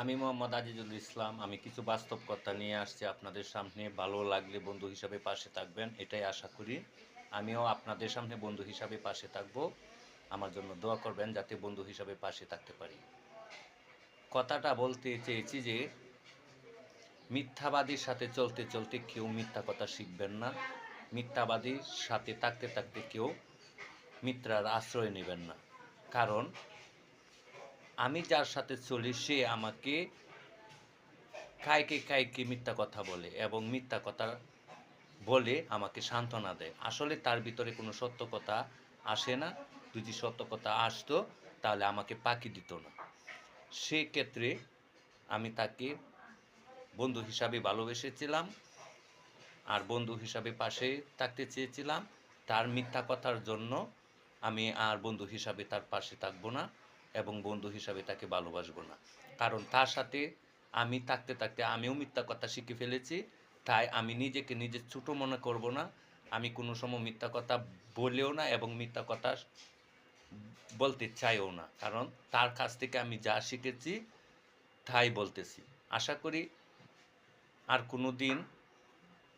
আমি মোহাম্মদ আজিজুল ইসলাম। আমি কিছু বাস্তব কথা নিয়ে আসছি আপনাদের সামনে। ভালো লাগলে বন্ধু হিসাবে পাশে থাকবেন, এটাই আশা করি। আমিও আপনাদের সামনে বন্ধু হিসাবে পাশে থাকব। আমার জন্য দোয়া করবেন যাতে বন্ধু হিসাবে পাশে থাকতে পারি। কথাটা বলতে চেয়েছি যে মিথ্যাবাদীর সাথে চলতে চলতে কেউ মিথ্যা কথা শিখবেন না। মিথ্যাবাদীর সাথে থাকতে থাকতে কেউ মিথ্যার আশ্রয় নেবেন না। কারণ আমি যার সাথে চলি সে আমাকে কাইকে কাইকে মিথ্যা কথা বলে এবং মিথ্যা কথা বলে আমাকে সান্ত্বনা দেয়। আসলে তার ভিতরে কোনো সত্য কথা আসে না। যদি সত্য কথা আসতো তাহলে আমাকে ফাঁকি দিত না। সেক্ষেত্রে আমি তাকে বন্ধু হিসাবে ভালোবেসেছিলাম আর বন্ধু হিসাবে পাশে থাকতে চেয়েছিলাম। তার মিথ্যা কথার জন্য আমি আর বন্ধু হিসাবে তার পাশে থাকবো না এবং বন্ধু হিসাবে তাকে ভালোবাসবো না। কারণ তার সাথে আমি থাকতে থাকতে আমিও মিথ্যা কথা শিখে ফেলেছি। তাই আমি নিজেকে নিজে ছোট মনে করব না। আমি কোনো সময় মিথ্যা কথা বলেও না এবং মিথ্যা কথা বলতে চাইও না। কারণ তার কাছ থেকে আমি যা শিখেছি তাই বলতেছি। আশা করি আর কোনো দিন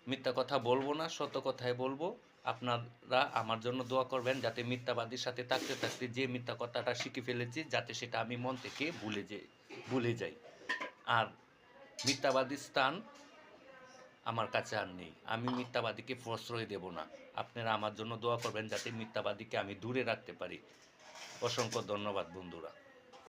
মিথ্যা কথা বলবো না, সত্য কথাই বলবো। আপনারা আমার জন্য দোয়া করবেন যাতে মিথ্যাবাদীর সাথে থাকতে থাকতে যে মিথ্যা কথাটা শিখে ফেলেছি যাতে সেটা আমি মন থেকে ভুলে যাই। আর মিথ্যাবাদীর স্থান আমার কাছে আর নেই। আমি মিথ্যাবাদীকে প্রশ্রয় দেব না। আপনারা আমার জন্য দোয়া করবেন যাতে মিথ্যাবাদীকে আমি দূরে রাখতে পারি। অসংখ্য ধন্যবাদ বন্ধুরা।